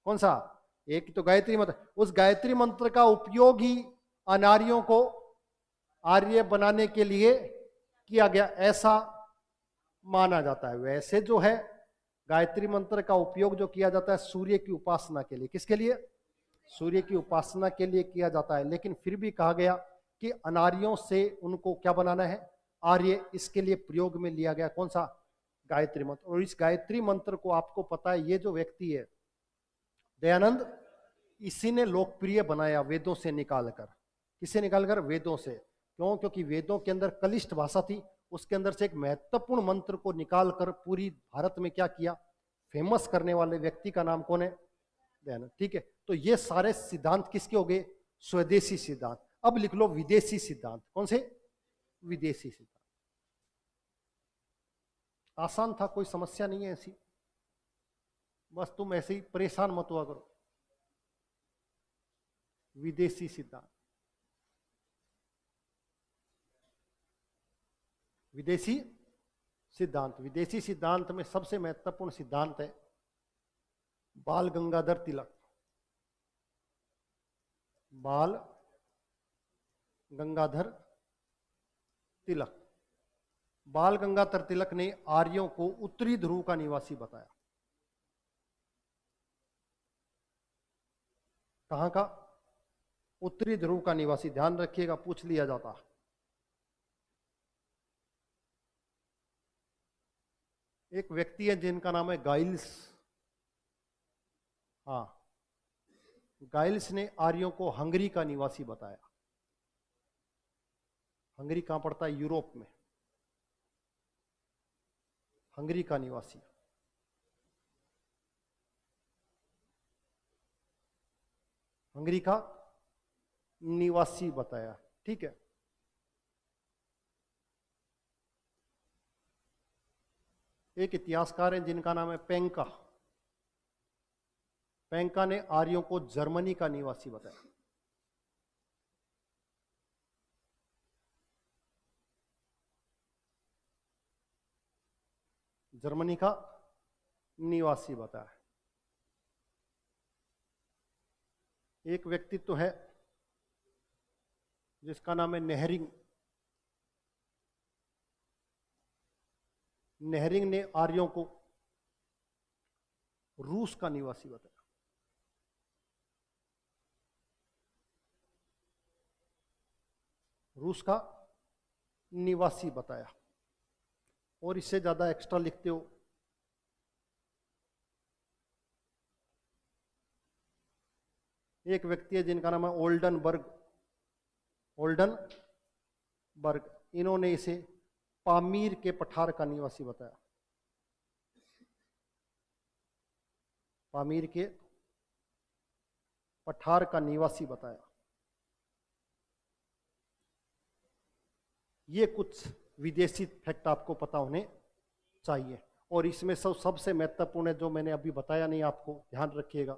कौन सा? एक तो गायत्री मंत्र, उस गायत्री मंत्र का उपयोग ही अनार्यों को आर्य बनाने के लिए किया गया, ऐसा माना जाता है। वैसे जो है गायत्री मंत्र का उपयोग जो किया जाता है सूर्य की उपासना के लिए। किसके लिए? सूर्य की उपासना के लिए किया जाता है। लेकिन फिर भी कहा गया कि अनार्यों से उनको क्या बनाना है? आर्य। इसके लिए प्रयोग में लिया गया कौन सा? गायत्री मंत्र। और इस गायत्री मंत्र को आपको पता है, ये जो व्यक्ति है दयानंद, इसी ने लोकप्रिय बनाया वेदों से निकालकर। किसे निकालकर? वेदों से। क्यों? क्योंकि वेदों के अंदर कलिष्ठ भाषा थी, उसके अंदर से एक महत्वपूर्ण मंत्र को निकालकर पूरी भारत में क्या किया? फेमस करने वाले व्यक्ति का नाम कौन है? दयानंद। ठीक है। तो ये सारे सिद्धांत किसके हो गए? स्वदेशी सिद्धांत। अब लिख लो विदेशी सिद्धांत। कौन से? विदेशी सिद्धांत। आसान था, कोई समस्या नहीं है ऐसी, बस तुम ऐसे ही परेशान मत हुआ करो। विदेशी सिद्धांत, विदेशी सिद्धांत। विदेशी सिद्धांत में सबसे महत्वपूर्ण सिद्धांत है बाल गंगाधर तिलक, बाल गंगाधर तिलक। बाल गंगाधर तिलक ने आर्यों को उत्तरी ध्रुव का निवासी बताया। कहां का? उत्तरी ध्रुव का निवासी। ध्यान रखिएगा, पूछ लिया जाता। एक व्यक्ति है जिनका नाम है गाइल्स। हाँ, गाइल्स ने आर्यों को हंगरी का निवासी बताया। हंगरी कहां पड़ता है? यूरोप में। हंगरी का निवासी। हंगरी का निवासी बताया। ठीक है। एक इतिहासकार है जिनका नाम है पेंका। पेंका ने आर्यों को जर्मनी का निवासी बताया। जर्मनी का निवासी बताया। एक व्यक्तित्व है जिसका नाम है नेहरिंग। नेहरिंग ने आर्यों को रूस का निवासी बताया। रूस का निवासी बताया। और इससे ज्यादा एक्स्ट्रा लिखते हो। एक व्यक्ति है जिनका नाम है ओल्डनबर्ग। ओल्डनबर्ग, इन्होंने इसे पामीर के पठार का निवासी बताया। पामीर के पठार का निवासी बताया। ये कुछ विदेशी फैक्ट आपको पता होने चाहिए। और इसमें सबसे महत्वपूर्ण है जो मैंने अभी बताया नहीं आपको, ध्यान रखिएगा।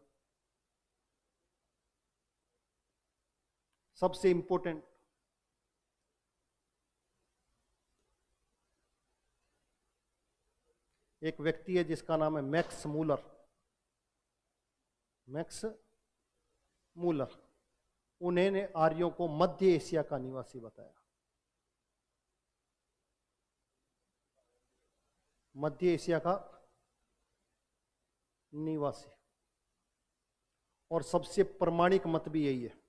सबसे इंपॉर्टेंट, एक व्यक्ति है जिसका नाम है मैक्स मूलर। मैक्स मूलर, उन्होंने आर्यों को मध्य एशिया का निवासी बताया। मध्य एशिया का निवासी। और सबसे प्रमाणिक मत भी यही है।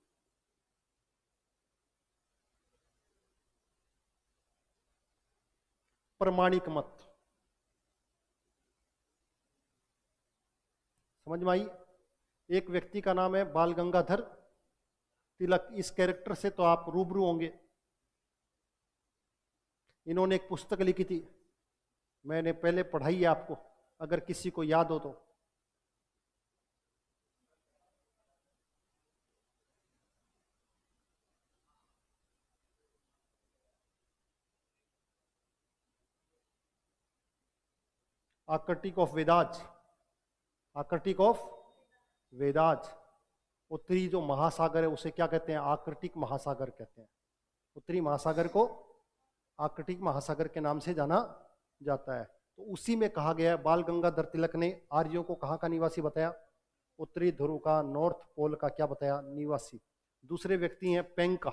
प्रमाणिक मत समझ में आई? एक व्यक्ति का नाम है बाल गंगाधर तिलक। इस कैरेक्टर से तो आप रूबरू होंगे। इन्होंने एक पुस्तक लिखी थी, मैंने पहले पढ़ाई है आपको, अगर किसी को याद हो तो। Arctic of Vedas. Arctic of Vedas. उत्तरी जो महासागर है उसे क्या कहते हैं? आर्कटिक महासागर कहते हैं। उत्तरी महासागर को आर्कटिक महासागर के नाम से जाना जाता है। तो उसी में कहा गया है, बाल गंगाधर तिलक ने आर्यों को कहाँ का निवासी बताया? उत्तरी ध्रुव का, नॉर्थ पोल का क्या बताया? निवासी। दूसरे व्यक्ति हैं पेंका।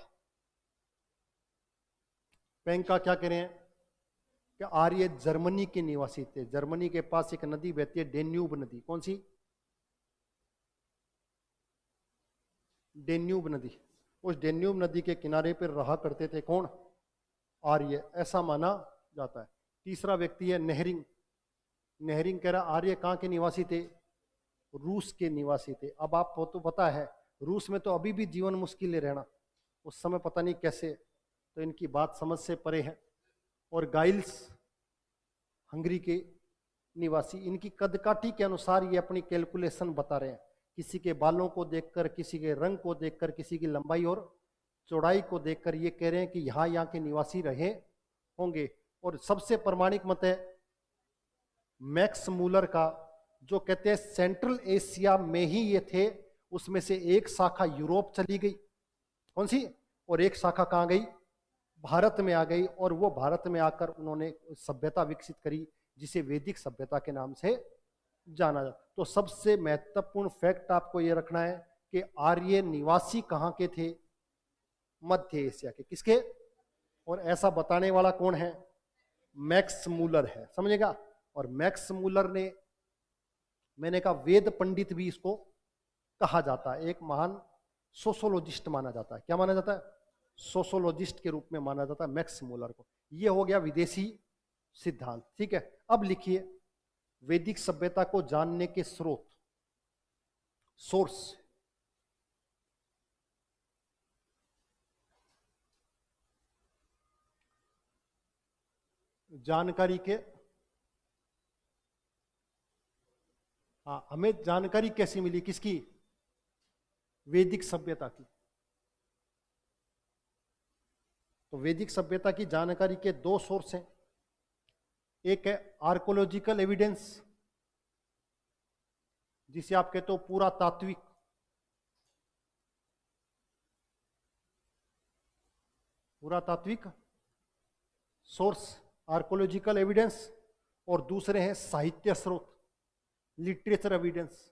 पेंका क्या कह रहे हैं कि आर्य जर्मनी के निवासी थे। जर्मनी के पास एक नदी बहती है, डेन्यूब नदी। कौन सी? डेन्यूब नदी। उस डेन्यूब नदी के किनारे पर रहा करते थे कौन? आर्य, ऐसा माना जाता है। तीसरा व्यक्ति है नेहरिंग। नेहरिंग कह रहा आर्य कहाँ के निवासी थे? रूस के निवासी थे। अब आपको तो पता है रूस में तो अभी भी जीवन मुश्किल है रहना, उस समय पता नहीं कैसे, तो इनकी बात समझ से परे है। और गाइल्स हंगरी के निवासी, इनकी कदकाठी के अनुसार ये अपनी कैलकुलेशन बता रहे हैं। किसी के बालों को देखकर, किसी के रंग को देखकर, किसी की लंबाई और चौड़ाई को देखकर ये कह रहे हैं कि यहाँ के निवासी रहे होंगे। और सबसे प्रमाणिक मत है मैक्स मूलर का, जो कहते हैं सेंट्रल एशिया में ही ये थे। उसमें से एक शाखा यूरोप चली गई। कौन सी? और एक शाखा कहाँ गई? भारत में आ गई। और वो भारत में आकर उन्होंने सभ्यता विकसित करी जिसे वैदिक सभ्यता के नाम से जाना जाता। तो सबसे महत्वपूर्ण फैक्ट आपको ये रखना है कि आर्य निवासी कहाँ के थे? मध्य एशिया के। किसके? और ऐसा बताने वाला कौन है? मैक्स मूलर है, समझेगा। और मैक्स मूलर ने, मैंने कहा वेद पंडित भी इसको कहा जाता है, एक महान सोशोलॉजिस्ट माना जाता है। क्या माना जाता है? सोशोलॉजिस्ट के रूप में माना जाता है मैक्स मूलर को। ये हो गया विदेशी सिद्धांत, ठीक है। अब लिखिए वैदिक सभ्यता को जानने के स्रोत, सोर्स। जानकारी के, हाँ, हमें जानकारी कैसी मिली? किसकी? वैदिक सभ्यता की। तो वैदिक सभ्यता की जानकारी के दो सोर्स हैं। एक है आर्कोलॉजिकल एविडेंस, जिसे आप कहते हो पुरातात्विक, पुरातात्विक सोर्स, आर्कोलॉजिकल एविडेंस। और दूसरे हैं साहित्य स्रोत, लिटरेचर एविडेंस।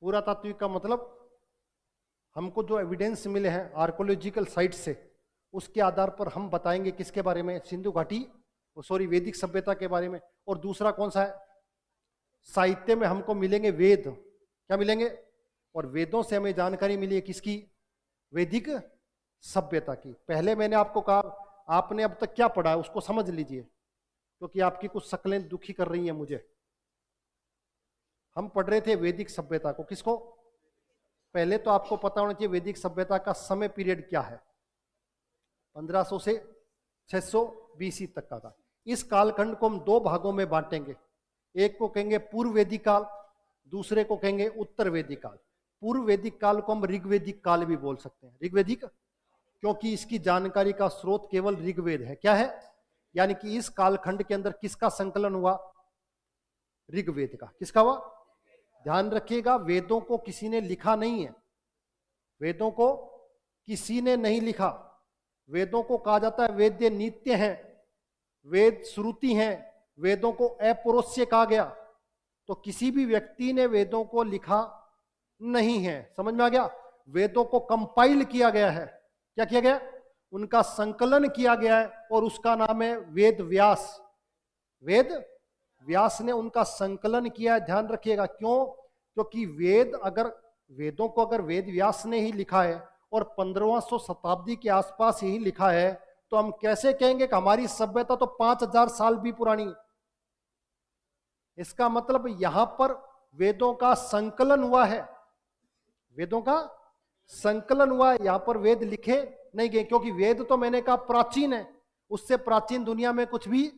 पुरातात्विक का मतलब हमको जो एविडेंस मिले हैं आर्कोलॉजिकल साइट से, उसके आधार पर हम बताएंगे किसके बारे में? सिंधु घाटी, सॉरी, वैदिक सभ्यता के बारे में। और दूसरा कौन सा है? साहित्य में हमको मिलेंगे वेद। क्या मिलेंगे? और वेदों से हमें जानकारी मिली है किसकी? वैदिक सभ्यता की। पहले मैंने आपको कहा, आपने अब तक क्या पढ़ा है उसको समझ लीजिए, क्योंकि आपकी कुछ शक्लें दुखी कर रही हैं मुझे। हम पढ़ रहे थे वैदिक सभ्यता को, किसको? पहले तो आपको पता होना चाहिए वैदिक सभ्यता का समय पीरियड क्या है। 1500 से 600 BC तक का था। इस कालखंड को हम दो भागों में बांटेंगे, एक को कहेंगे पूर्व वैदिक काल, दूसरे को कहेंगे उत्तर वैदिक काल। पूर्व वैदिक काल को हम ऋग्वैदिक काल भी बोल सकते हैं। ऋग्वैदिक, क्योंकि इसकी जानकारी का स्रोत केवल ऋग्वेद है। क्या है? यानी कि इस कालखंड के अंदर किसका संकलन हुआ? ऋग्वेद का। किसका हुआ? ध्यान रखिएगा, वेदों को किसी ने लिखा नहीं है, वेदों को किसी ने नहीं लिखा। वेदों को कहा जाता है वेद्य नित्य हैं, वेद श्रुति हैं, वेदों को अपौरुषेय कहा गया। तो किसी भी व्यक्ति ने वेदों को लिखा नहीं है, समझ में आ गया। वेदों को कंपाइल किया गया है। क्या किया गया? उनका संकलन किया गया है, और उसका नाम है वेद व्यास। वेद व्यास ने उनका संकलन किया है। ध्यान रखिएगा, क्यों? क्योंकि वेदों को अगर वेद व्यास ने ही लिखा है और 1500 शताब्दी के आसपास ही लिखा है, तो हम कैसे कहेंगे कि हमारी सभ्यता तो 5000 साल भी पुरानी है? इसका मतलब यहां पर वेदों का संकलन हुआ है, वेदों का संकलन हुआ है। यहां पर वेद लिखे नहीं गए, क्योंकि वेद तो मैंने कहा प्राचीन है, उससे प्राचीन दुनिया में कुछ भी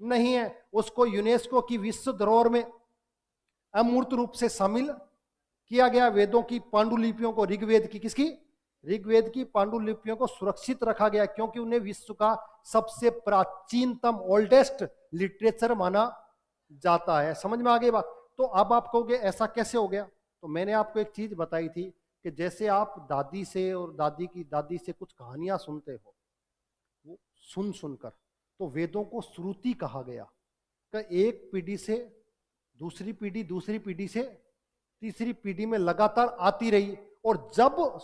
नहीं है। उसको यूनेस्को की विश्व धरोहर में अमूर्त रूप से शामिल किया गया। वेदों की पांडुलिपियों को, ऋग्वेद की, किसकी? ऋग्वेद की पांडुलिपियों को सुरक्षित रखा गया, क्योंकि उन्हें विश्व का सबसे प्राचीनतम, ओल्डेस्ट लिटरेचर माना जाता है। समझ में आ गई बात? तो अब आप कहोगे ऐसा कैसे हो गया? तो मैंने आपको एक चीज बताई थी कि जैसे आप दादी से और दादी की दादी से कुछ कहानियां सुनते हो, वो सुन सुनकर, तो वेदों को श्रुति कहा गया। कि एक पीढ़ी से दूसरी पीढ़ी, दूसरी पीढ़ी से तीसरी पीढ़ी में लगातार आती रही। और जब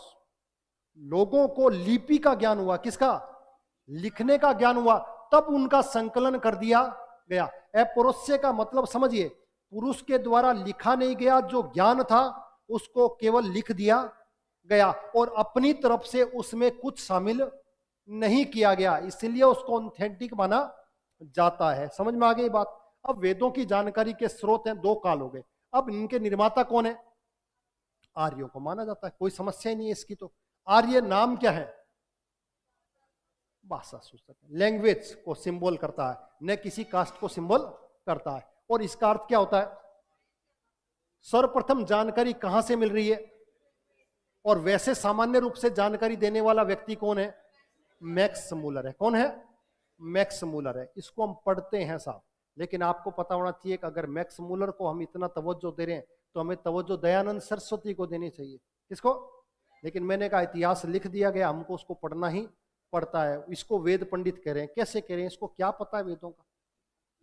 लोगों को लिपि का ज्ञान हुआ, किसका? लिखने का ज्ञान हुआ, तब उनका संकलन कर दिया गया। अपौरुषेय का मतलब समझिए, पुरुष के द्वारा लिखा नहीं गया, जो ज्ञान था उसको केवल लिख दिया गया, और अपनी तरफ से उसमें कुछ शामिल नहीं किया गया, इसलिए उसको ऑथेंटिक माना जाता है। समझ में आ गई बात? अब वेदों की जानकारी के स्रोत हैं, दो काल हो गए। अब इनके निर्माता कौन है? आर्यों को माना जाता है, कोई समस्या ही नहीं है इसकी। तो आर्य नाम क्या है? भाषा सूचक, लैंग्वेज को सिंबल करता है, न किसी कास्ट को सिंबल करता है। और इसका अर्थ क्या होता है? सर्वप्रथम जानकारी कहां से मिल रही है? और वैसे सामान्य रूप से जानकारी देने वाला व्यक्ति कौन है? मैक्स मूलर है। कौन है? मैक्स मूलर है। इसको हम पढ़ते हैं साहब, लेकिन आपको पता होना चाहिए कि अगर मैक्स मूलर को हम इतना तवज्जो दे रहे हैं तो हमें तवज्जो दयानंद सरस्वती को देनी चाहिए। किसको? लेकिन मैंने कहा इतिहास लिख दिया गया, हमको उसको पढ़ना ही पड़ता है। इसको वेद पंडित कह रहे हैं, कैसे कह रहे हैं, इसको क्या पता है वेदों का,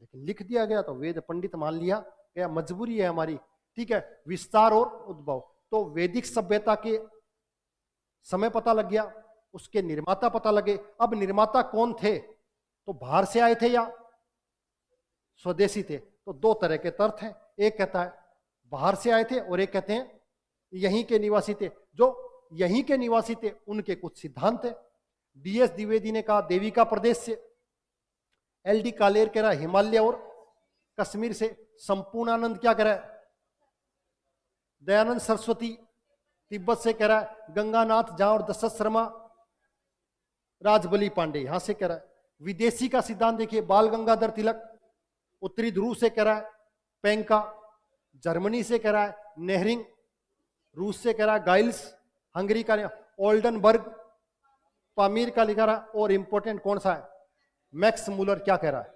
लेकिन लिख दिया गया तो वेद पंडित मान लिया गया, मजबूरी है हमारी। ठीक है, विस्तार और उद्भव, तो वैदिक सभ्यता के समय पता लग गया, उसके निर्माता पता लगे। अब निर्माता कौन थे, तो बाहर से आए थे या स्वदेशी थे? तो दो तरह के तर्क हैं, एक कहता है बाहर से आए थे और एक कहते हैं यहीं के निवासी थे। जो यहीं के निवासी थे उनके कुछ सिद्धांत है। डीएस द्विवेदी ने कहा देविका प्रदेश से, एलडी कालेर कह रहा है हिमालय और कश्मीर से, संपूर्णानंद क्या कह रहा है, दयानंद सरस्वती तिब्बत से कह रहा है, गंगानाथ झा और दशरथ शर्मा राजबली पांडे यहां से कह रहा है। विदेशी का सिद्धांत देखिए, बाल गंगाधर तिलक उत्तरी ध्रुव से कह रहा है, पेंका जर्मनी से कह रहा है, नेहरिंग रूस से कह रहा है, गाइल्स हंगरी का, ओल्डनबर्ग पामीर का लिखा रहा, और इंपॉर्टेंट कौन सा है, मैक्स मूलर क्या कह रहा है।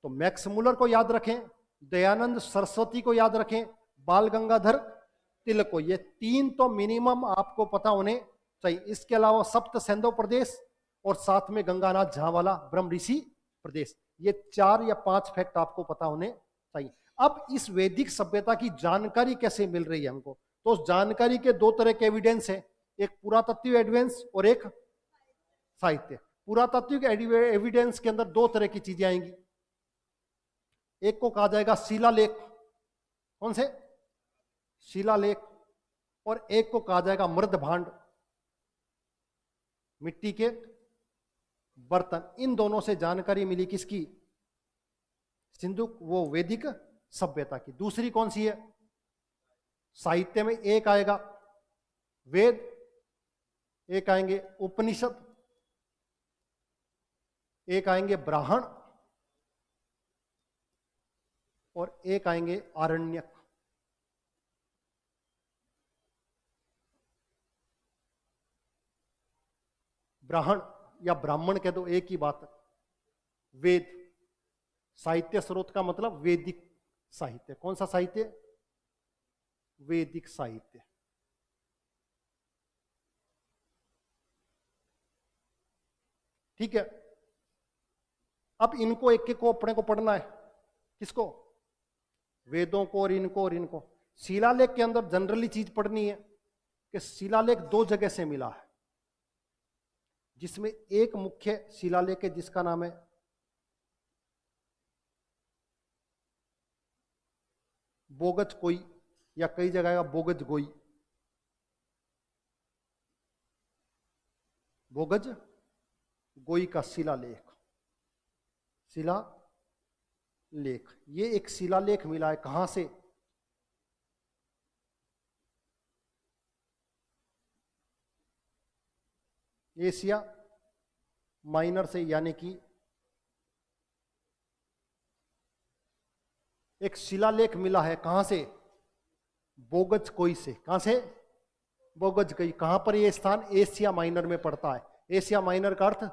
तो मैक्स मूलर को याद रखें, दयानंद सरस्वती को याद रखें, बाल गंगाधर तिलक को, ये तीन तो मिनिमम आपको पता होने चाहिए। इसके अलावा सप्त सिंधु प्रदेश और साथ में गंगानाथ झा वाला ब्रह्म ऋषि प्रदेश, ये 4 या 5 फैक्ट आपको पता होने चाहिए। अब इस वैदिक सभ्यता की जानकारी कैसे मिल रही है हमको, तो उस जानकारी के दो तरह के एविडेंस है, एक पुरातात्विक एविडेंस और एक साहित्य। पुरातात्विक एविडेंस के अंदर दो तरह की चीजें आएंगी, एक को कहा जाएगा शिलालेख, कौन से शिलालेख, और एक को कहा जाएगा मृद भांड, मिट्टी के बर्तन। इन दोनों से जानकारी मिली किसकी, सिंधु वो वैदिक सभ्यता की। दूसरी कौन सी है, साहित्य में एक आएगा वेद, एक आएंगे उपनिषद, एक आएंगे ब्राह्मण और एक आएंगे आरण्यक। ब्राह्मण या ब्राह्मण कह दो, एक ही बात है। वेद साहित्य स्रोत का मतलब वैदिक साहित्य, कौन सा साहित्य, वैदिक साहित्य। ठीक है, अब इनको एक एक को अपने को पढ़ना है, किसको, वेदों को और इनको और इनको। शिलालेख के अंदर जनरली चीज पढ़नी है कि शिलालेख दो जगह से मिला है, जिसमें एक मुख्य शिलालेख है जिसका नाम है बोगज कोई, या कई जगह बोगज गोई, बोगज गोई का शिलालेख, शिलालेख। ये एक शिलालेख मिला है, कहां से, एशिया माइनर से, यानी कि एक शिलालेख मिला है, कहां से, बोगज कोई से। कहां से, बोगज कोई। कहां पर यह स्थान, एशिया माइनर में पड़ता है। एशिया माइनर का अर्थ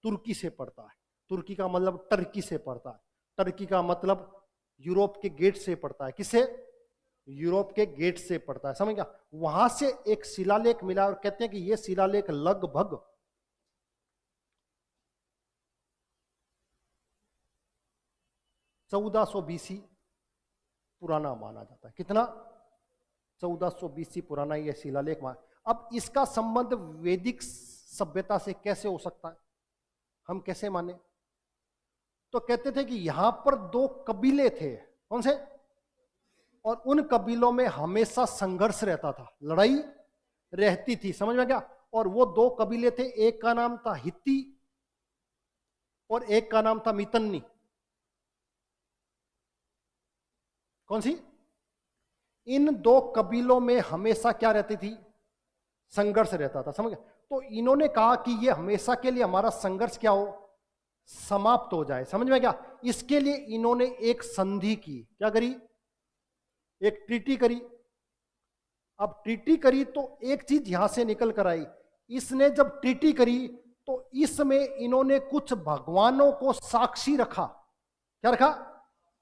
तुर्की से पड़ता है, तुर्की का मतलब टर्की से पड़ता है, टर्की का मतलब यूरोप के गेट से पड़ता है। किससे, यूरोप के गेट से पड़ता है, समझ गया। वहां से एक शिलालेख मिला और कहते हैं कि यह शिलालेख लगभग 1400 BC पुराना माना जाता है। कितना, 1400 BC पुराना यह शिलालेख माना। अब इसका संबंध वैदिक सभ्यता से कैसे हो सकता है, हम कैसे माने, तो कहते थे कि यहां पर 2 कबीले थे, कौन से, और उन कबीलों में हमेशा संघर्ष रहता था, लड़ाई रहती थी, समझ में क्या। और वो 2 कबीले थे, एक का नाम था हित्ती और एक का नाम था मितन्नी। कौन सी, इन 2 कबीलों में हमेशा क्या रहती थी, संघर्ष रहता था, समझ गए। तो इन्होंने कहा कि ये हमेशा के लिए हमारा संघर्ष क्या हो, समाप्त हो जाए, समझ में क्या। इसके लिए इन्होंने एक संधि की, क्या करी, एक ट्रीटी करी। अब ट्रीटी करी तो एक चीज यहां से निकल कर आई, इसने जब ट्रीटी करी तो इसमें इन्होंने कुछ भगवानों को साक्षी रखा, क्या रखा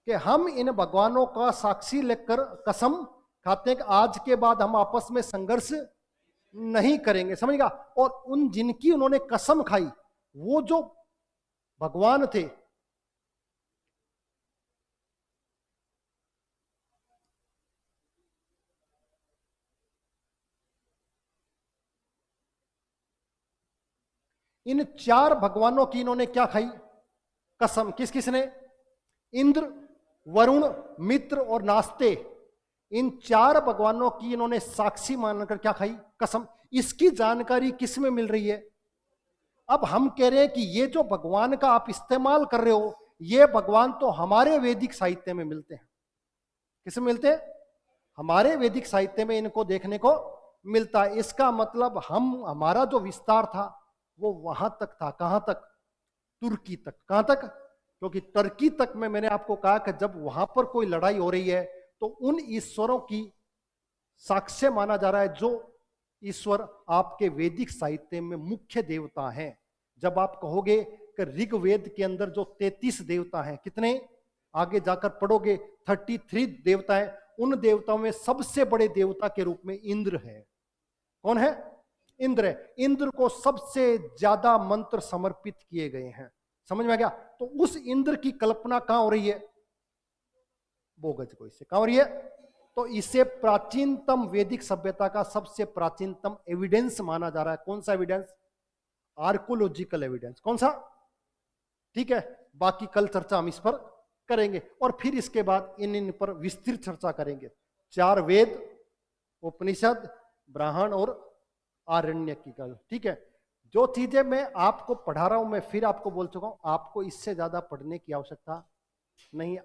कि हम इन भगवानों का साक्षी लेकर कसम खाते हैं कि आज के बाद हम आपस में संघर्ष नहीं करेंगे, समझेगा। और उन जिनकी उन्होंने कसम खाई वो जो भगवान थे, इन 4 भगवानों की इन्होंने क्या खाई कसम। किस किसने? इंद्र, वरुण, मित्र और नास्ते। इन 4 भगवानों की इन्होंने साक्षी मानकर क्या खाई कसम। इसकी जानकारी किस में मिल रही है? अब हम कह रहे हैं कि ये जो भगवान का आप इस्तेमाल कर रहे हो, ये भगवान तो हमारे वैदिक साहित्य में मिलते हैं। किस में मिलते हैं? हमारे वैदिक साहित्य में इनको देखने को मिलता है। इसका मतलब हमारा जो विस्तार था वो वहां तक था। कहां तक? तुर्की तक। कहां तक? क्योंकि तुर्की तक में मैंने आपको कहा कि जब वहां पर कोई लड़ाई हो रही है तो उन ईश्वरों की साक्ष्य माना जा रहा है जो ईश्वर आपके वैदिक साहित्य में मुख्य देवता हैं। जब आप कहोगे कि ऋग्वेद के अंदर जो 33 देवता हैं, कितने? आगे जाकर पढ़ोगे 33 देवता हैं। उन देवताओं में सबसे बड़े देवता के रूप में इंद्र है। कौन है? इंद्र है। इंद्र को सबसे ज्यादा मंत्र समर्पित किए गए हैं। समझ में आ गया? तो उस इंद्र की कल्पना कहां हो रही है? बोगज को इससे कहां हो रही है? तो इसे प्राचीनतम वैदिक सभ्यता का सबसे प्राचीनतम एविडेंस माना जा रहा है। कौन सा एविडेंस? Archaeological evidence. कौन सा? ठीक है, बाकी कल चर्चा हम इस पर करेंगे और फिर इसके बाद इन पर विस्तृत चर्चा करेंगे। 4 वेद, उपनिषद, ब्राह्मण और आरण्य की कल। ठीक है, जो चीजें मैं आपको पढ़ा रहा हूं मैं फिर आपको बोल चुका हूं, आपको इससे ज्यादा पढ़ने की आवश्यकता नहीं।